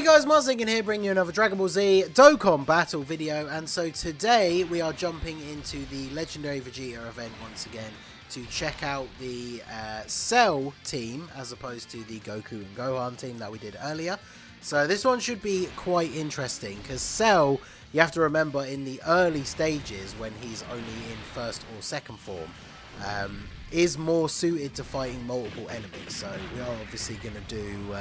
Hey guys, Marzing here bringing you another Dragon Ball Z Dokkan battle video, and so today we are jumping into the Legendary Vegeta event once again to check out the Cell team as opposed to the Goku and Gohan team that we did earlier. So this one should be quite interesting because Cell, you have to remember, in the early stages when he's only in first or second form, is more suited to fighting multiple enemies. So we are obviously going to do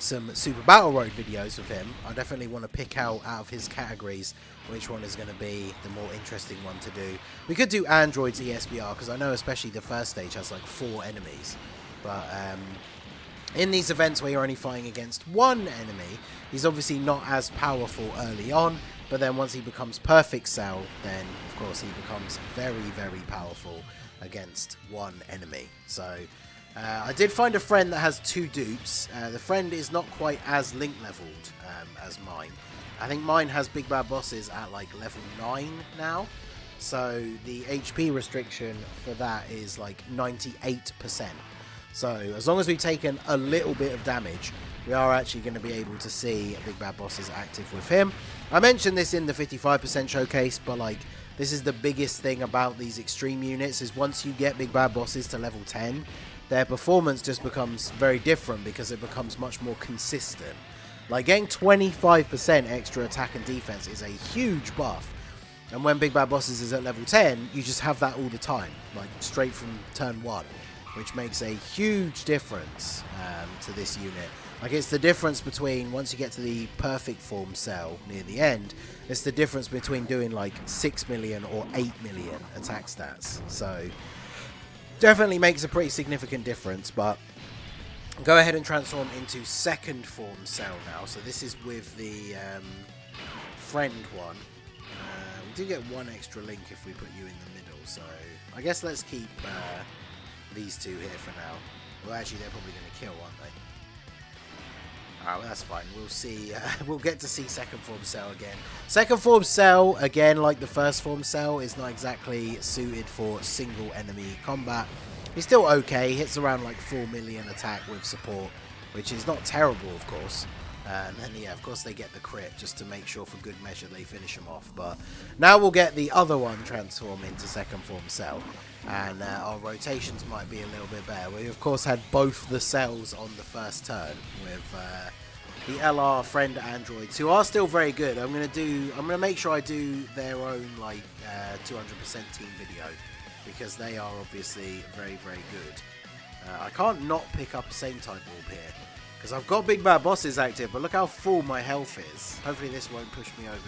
some Super Battle Road videos with him. I definitely want to pick out of his categories which one is going to be the more interesting one to do. We could do Android's ESBR because I know especially the first stage has like 4 enemies. But in these events where you're only fighting against one enemy, he's obviously not as powerful early on. But then once he becomes Perfect Cell, then of course he becomes very, very powerful against one enemy. So I did find a friend that has 2 dupes. The friend is not quite as link leveled as mine. I think mine has Big Bad Bosses at like level 9 now. So the HP restriction for that is like 98%. So as long as we've taken a little bit of damage, we are actually going to be able to see Big Bad Bosses active with him. I mentioned this in the 55% showcase, but like this is the biggest thing about these extreme units is once you get Big Bad Bosses to level 10, their performance just becomes very different because it becomes much more consistent. Like getting 25% extra attack and defense is a huge buff. And when Big Bad Bosses is at level 10, you just have that all the time, like straight from turn 1, which makes a huge difference to this unit. Like it's the difference between, once you get to the perfect form Cell near the end, it's the difference between doing like 6 million or 8 million attack stats. So definitely makes a pretty significant difference. But go ahead and transform into second form Cell now. So this is with the friend one. We do get 1 extra link if we put you in the middle. So I guess let's keep these 2 here for now. Well, actually they're probably going to kill, aren't they? Alright, well, that's fine. We'll see. We'll get to see second form Cell again. Second form Cell, again, like the first form Cell, is not exactly suited for single enemy combat. He's still okay. Hits around like 4 million attack with support, which is not terrible, of course. And then, yeah, of course they get the crit just to make sure for good measure they finish him off. But now we'll get the other one transform into second form Cell. And our rotations might be a little bit better. We, of course, had both the Cells on the first turn with the LR friend androids, who are still very good. I'm gonna make sure I do their own like 200% team video because they are obviously very, very good. I can't not pick up a same type orb here because I've got Big Bad Bosses active, but look how full my health is. Hopefully this won't push me over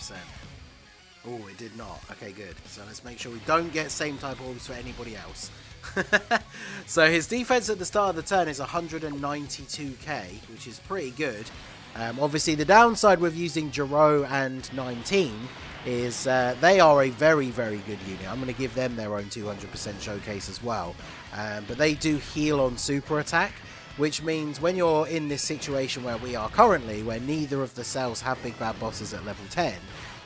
98%. Oh, it did not. Okay, good. So let's make sure we don't get same type orbs for anybody else. So his defense at the start of the turn is 192k, which is pretty good. Obviously, the downside with using Jiro and 19 is they are a very, very good unit. I'm going to give them their own 200% showcase as well. But they do heal on super attack, which means when you're in this situation where we are currently, where neither of the cells have Big Bad Bosses at level 10,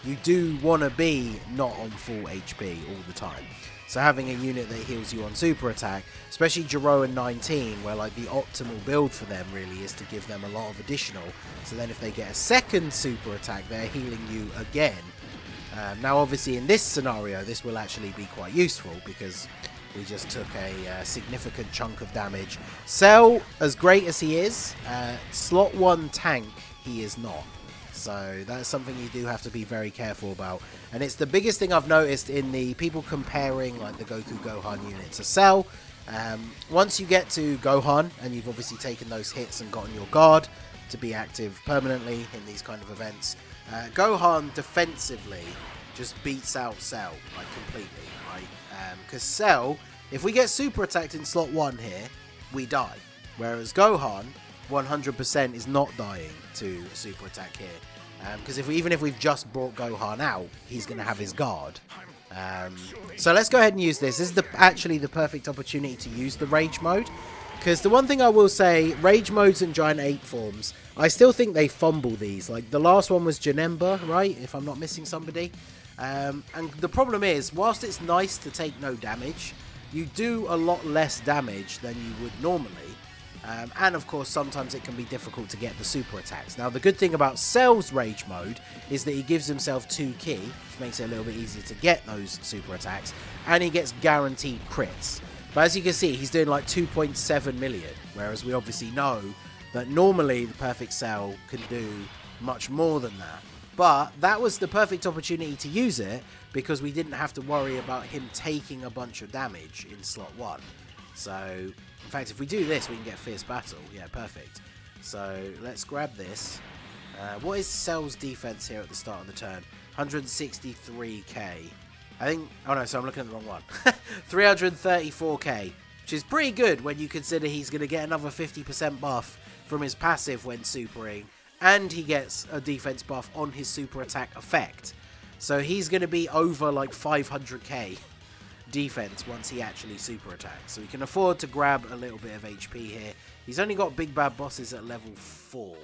you do want to be not on full HP all the time. So having a unit that heals you on super attack, especially Jiro and 19, where like the optimal build for them really is to give them a lot of additional. So then if they get a second super attack, they're healing you again. Now obviously in this scenario, this will actually be quite useful because we just took a significant chunk of damage. Cell, as great as he is, slot 1 tank, he is not. So that's something you do have to be very careful about. And it's the biggest thing I've noticed in the people comparing like the Goku Gohan unit to Cell. Once you get to Gohan and you've obviously taken those hits and gotten your guard to be active permanently in these kind of events, Gohan defensively just beats out Cell like completely, right? Because Cell, if we get super attacked in slot 1 here, we die. Whereas Gohan 100% is not dying to super attack here. Because even if we've just brought Gohan out, he's going to have his guard. So let's go ahead and use this. This is actually the perfect opportunity to use the Rage mode. Because the one thing I will say, Rage modes and Giant Ape forms, I still think they fumble these. Like the last one was Janemba, right? If I'm not missing somebody. And the problem is, whilst it's nice to take no damage, you do a lot less damage than you would normally. And of course, sometimes it can be difficult to get the super attacks. Now, the good thing about Cell's Rage mode is that he gives himself 2 ki, which makes it a little bit easier to get those super attacks, and he gets guaranteed crits. But as you can see, he's doing like 2.7 million, whereas we obviously know that normally the Perfect Cell can do much more than that. But that was the perfect opportunity to use it, because we didn't have to worry about him taking a bunch of damage in slot 1. So, in fact, if we do this, we can get Fierce Battle. Yeah, perfect. So, let's grab this. What is Cell's defense here at the start of the turn? 163k. I think... Oh, no, so I'm looking at the wrong one. 334k, which is pretty good when you consider he's going to get another 50% buff from his passive when supering, and he gets a defense buff on his super attack effect. So he's going to be over like 500k defense once he actually super attacks. So we can afford to grab a little bit of HP here. He's only got Big Bad Bosses at level 4.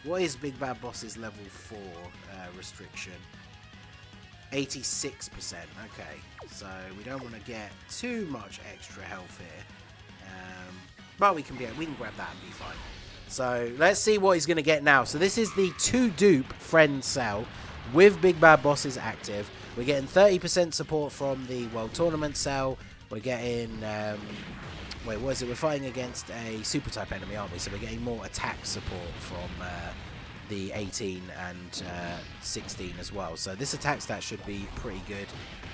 What is Big Bad Bosses level 4 restriction? 86%. Okay, so we don't want to get too much extra health here. But we can grab that and be fine. So let's see what he's going to get now. So this is the 2 dupe friend cell with Big Bad Bosses active. We're getting 30% support from the World Tournament cell. We're getting... wait, what is it? We're fighting against a super type enemy, aren't we? So we're getting more attack support from the 18 and 16 as well. So this attack stat should be pretty good.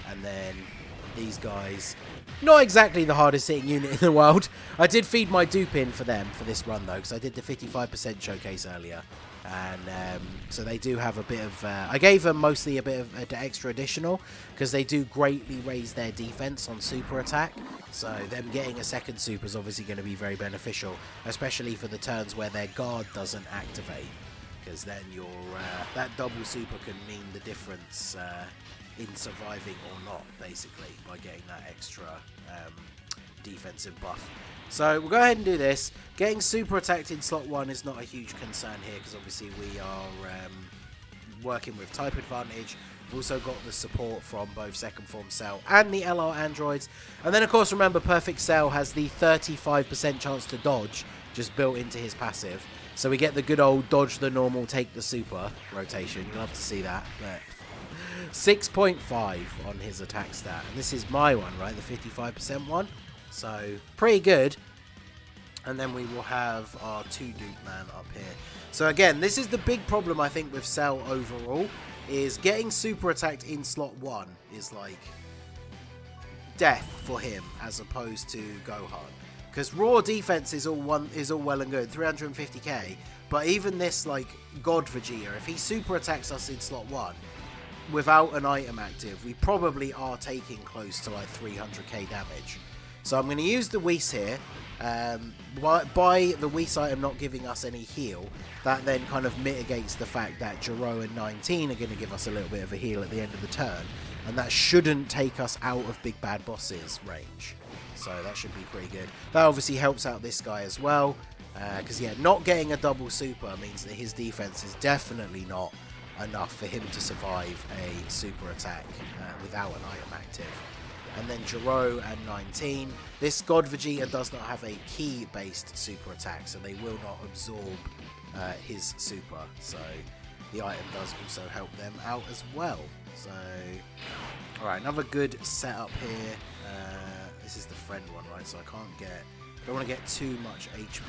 And then these guys... Not exactly the hardest hitting unit in the world. I did feed my dupe in for them for this run though, because I did the 55% showcase earlier. And so they do have a bit of... I gave them mostly a bit of extra additional, because they do greatly raise their defense on super attack. So them getting a second super is obviously going to be very beneficial, especially for the turns where their guard doesn't activate. Because then your that double super can mean the difference in surviving or not, basically, by getting that extra defensive buff. So we'll go ahead and do this. Getting super attacked in slot 1 is not a huge concern here, because obviously we are working with type advantage. We've also got the support from both Second Form Cell and the LR androids. And then of course remember, Perfect Cell has the 35% chance to dodge just built into his passive. So we get the good old dodge the normal, take the super rotation. You'll love to see that. But 6.5 on his attack stat. And this is my one, right? The 55% one. So pretty good. And then we will have our 2 dupe man up here. So again, this is the big problem I think with Cell overall, is getting super attacked in slot 1 is like death for him as opposed to Gohan. Because raw defense is all well and good, 350k. But even this like God Vegeta, if he super attacks us in slot 1 without an item active, we probably are taking close to like 300k damage. So I'm going to use the Whis here. By the Whis item not giving us any heal, that then kind of mitigates the fact that Jiro and 19 are going to give us a little bit of a heal at the end of the turn. And that shouldn't take us out of Big Bad Boss's range. So that should be pretty good. That obviously helps out this guy as well. Because yeah, not getting a double super means that his defense is definitely not enough for him to survive a super attack without an item active. And then Jiro and 19. This God Vegeta does not have a key-based super attack, so they will not absorb his super. So the item does also help them out as well. So, alright, another good setup here. This is the friend one, right? So I don't want to get too much HP.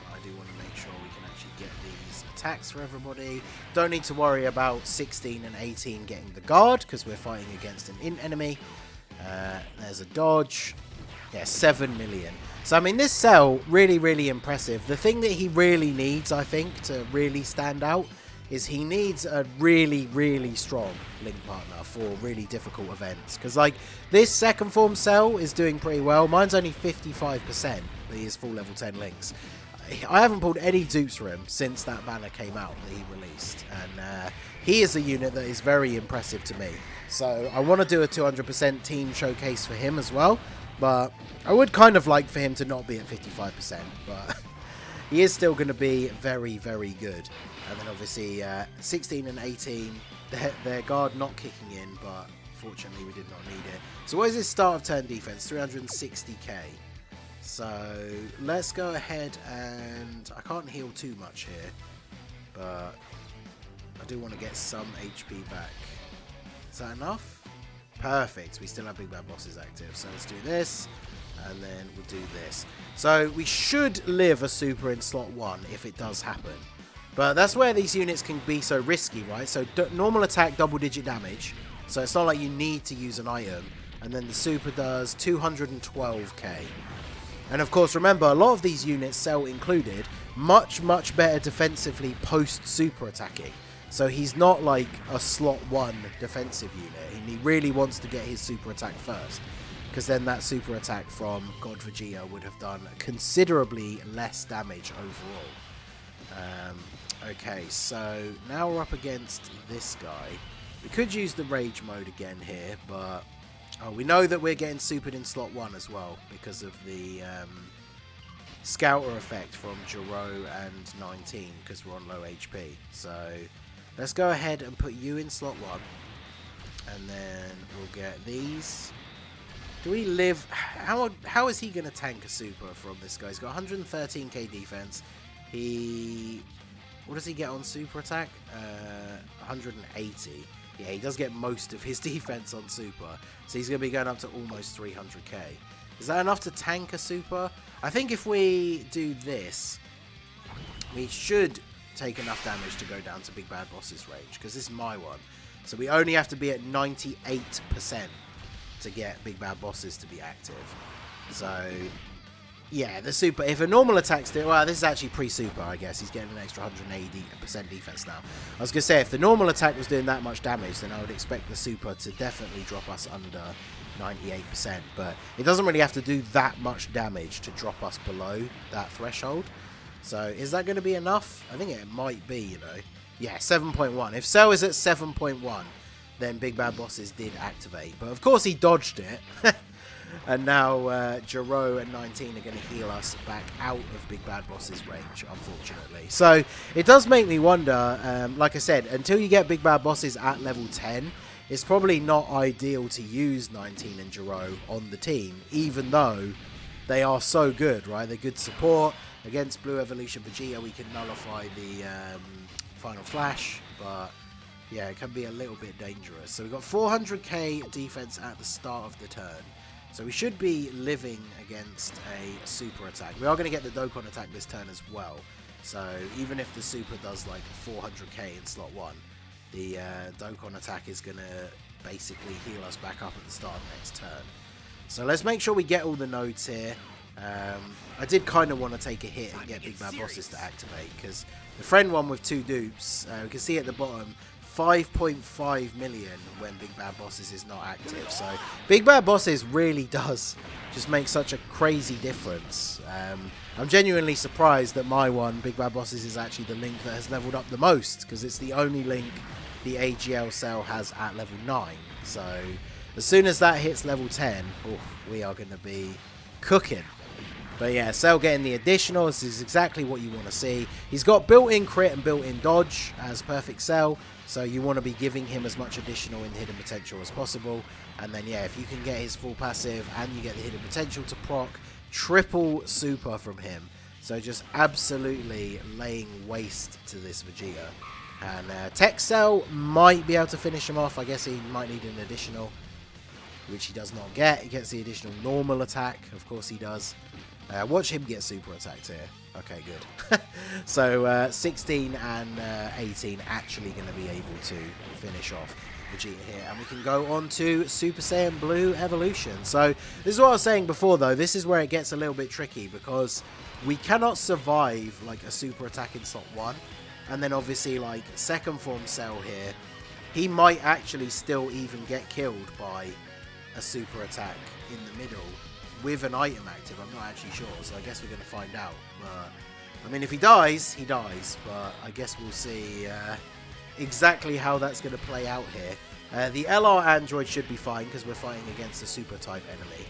But I do want to make sure we can actually get these attacks for everybody. Don't need to worry about 16 and 18 getting the guard, because we're fighting against an int enemy. There's a dodge. Yeah, 7 million. So, I mean, this cell, really, really impressive. The thing that he really needs, I think, to really stand out is he needs a really, really strong link partner for really difficult events. Because, like, this second form cell is doing pretty well. Mine's only 55%, but he is full level 10 links. I haven't pulled any dupes for him since that banner came out that he released. And he is a unit that is very impressive to me. So I want to do a 200% team showcase for him as well. But I would kind of like for him to not be at 55%. But he is still going to be very, very good. And then obviously 16 and 18, their guard not kicking in. But fortunately we did not need it. So what is his start of turn defense? 360k. So let's go ahead and... I can't heal too much here, but I do want to get some HP back. Is that enough? Perfect. We still have Big Bad Bosses active. So let's do this, and then we'll do this. So we should live a super in slot 1 if it does happen. But that's where these units can be so risky, right? So normal attack, double-digit damage. So it's not like you need to use an item. And then the super does 212k. And of course, remember, a lot of these units, Cell included, much better defensively post-super attacking. So he's not like a slot 1 defensive unit. And he really wants to get his super attack first. Because then that super attack from God Vegeta would have done considerably less damage overall. Okay, so now we're up against this guy. We could use the Rage mode again here, but... Oh, we know that we're getting supered in slot 1 as well, because of the Scouter effect from Jiro and 19, because we're on low HP. So, let's go ahead and put you in slot 1. And then we'll get these. Do we live... How is he going to tank a super from this guy? He's got 113k defense. What does he get on super attack? 180. Yeah, he does get most of his defense on super. So he's going to be going up to almost 300k. Is that enough to tank a super? I think if we do this, we should take enough damage to go down to Big Bad Boss's range. Because this is my one. So we only have to be at 98% to get Big Bad Bosses to be active. So... yeah, the super, if a normal attack's doing, well, this is actually pre-super, I guess. He's getting an extra 180% defense now. I was going to say, if the normal attack was doing that much damage, then I would expect the super to definitely drop us under 98%. But it doesn't really have to do that much damage to drop us below that threshold. So is that going to be enough? I think it might be, you know. Yeah, 7.1. If Cell is at 7.1, then Big Bad Bosses did activate. But of course he dodged it. And now Jiro and 19 are going to heal us back out of Big Bad Boss's range, unfortunately. So it does make me wonder, like I said, until you get Big Bad Bosses at level 10, it's probably not ideal to use 19 and Jiro on the team, even though they are so good, right? They're good support. Against Blue Evolution Vegeta, we can nullify the Final Flash, but yeah, it can be a little bit dangerous. So we've got 400k defense at the start of the turn. So we should be living against a super attack. We are going to get the Dokkan attack this turn as well. So even if the super does like 400k in slot 1, the Dokkan attack is going to basically heal us back up at the start of next turn. So let's make sure we get all the nodes here. I did kind of want to take a hit and get Big Bad Bosses to activate, because the friend one with 2 dupes, we can see at the bottom, 5.5 million when Big Bad Bosses is not active. So Big Bad Bosses really does just make such a crazy difference. I'm genuinely surprised that my one, Big Bad Bosses, is actually the link that has leveled up the most, because it's the only link the AGL cell has at level 9. So as soon as that hits level 10, we are going to be cooking. But yeah, Cell getting the additional, this is exactly what you want to see. He's got built-in crit and built-in dodge as Perfect Cell, so you want to be giving him as much additional and hidden potential as possible. And then yeah, if you can get his full passive and you get the hidden potential to proc, triple super from him. So just absolutely laying waste to this Vegeta. And Tech Cell might be able to finish him off. I guess he might need an additional, which he does not get. He gets the additional normal attack, of course he does. Watch him get super attacked here. Okay, good. So 16 and 18 actually going to be able to finish off Vegeta here. And we can go on to Super Saiyan Blue Evolution. So this is what I was saying before, though. This is where it gets a little bit tricky, because we cannot survive like a super attack in slot 1. And then obviously like second form Cell here, he might actually still even get killed by a super attack in the middle with an item active. I'm not actually sure, so I guess we're going to find out. But I mean, if he dies, he dies, but I guess we'll see exactly how that's going to play out here. The LR android should be fine, because we're fighting against a super type enemy.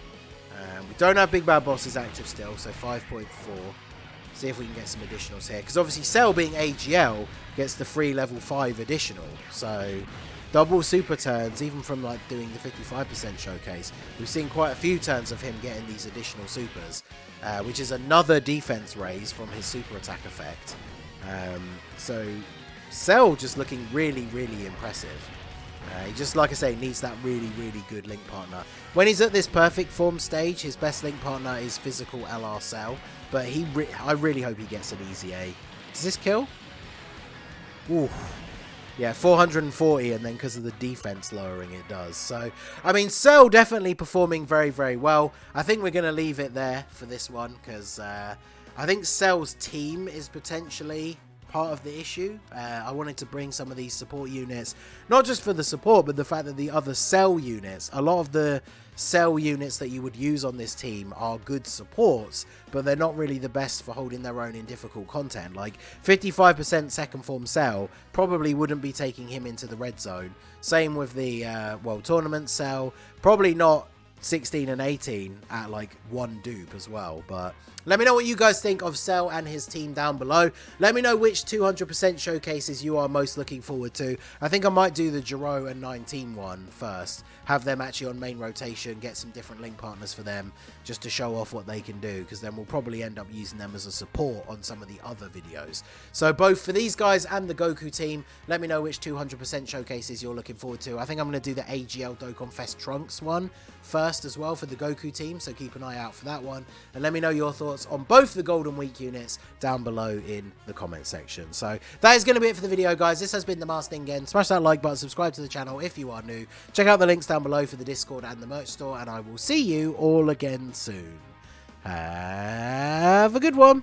We don't have Big Bad Bosses active still, so 5.4. See if we can get some additionals here, because obviously Cell being AGL gets the free level 5 additional, so double super turns, even from like doing the 55% showcase. We've seen quite a few turns of him getting these additional supers, which is another defense raise from his super attack effect. So Cell just looking really, really impressive. He just, like I say, needs that really, really good link partner. When he's at this perfect form stage, his best link partner is physical LR Cell, but I really hope he gets an easy A. Does this kill? Ooh. Yeah, 440, and then because of the defense lowering, it does. So, I mean, Cell definitely performing very, very well. I think we're going to leave it there for this one, because I think Cell's team is potentially part of the issue. I wanted to bring some of these support units, not just for the support, but the fact that the other Cell units, a lot of the Cell units that you would use on this team are good supports, but they're not really the best for holding their own in difficult content. Like 55% second form Cell probably wouldn't be taking him into the red zone. Same with the World Tournament Cell, probably not 16 and 18 at like one dupe as well. But let me know what you guys think of Cell and his team down below. Let me know which 200% showcases you are most looking forward to. I think I might do the Giro and 19 one first, have them actually on main rotation, get some different link partners for them just to show off what they can do, because then we'll probably end up using them as a support on some of the other videos. So both for these guys and the Goku team, let me know which 200% showcases you're looking forward to. I think I'm going to do the AGL Dokkan Fest Trunks one first as well for the Goku team, so keep an eye out for that one, and let me know your thoughts on both the Golden Week units down below in the comment section. So that is going to be it for the video, guys. This has been the Masked Ningen. Smash that like button, subscribe to the channel if you are new, check out the links down below for the Discord and the merch store, and I will see you all again soon. Have a good one.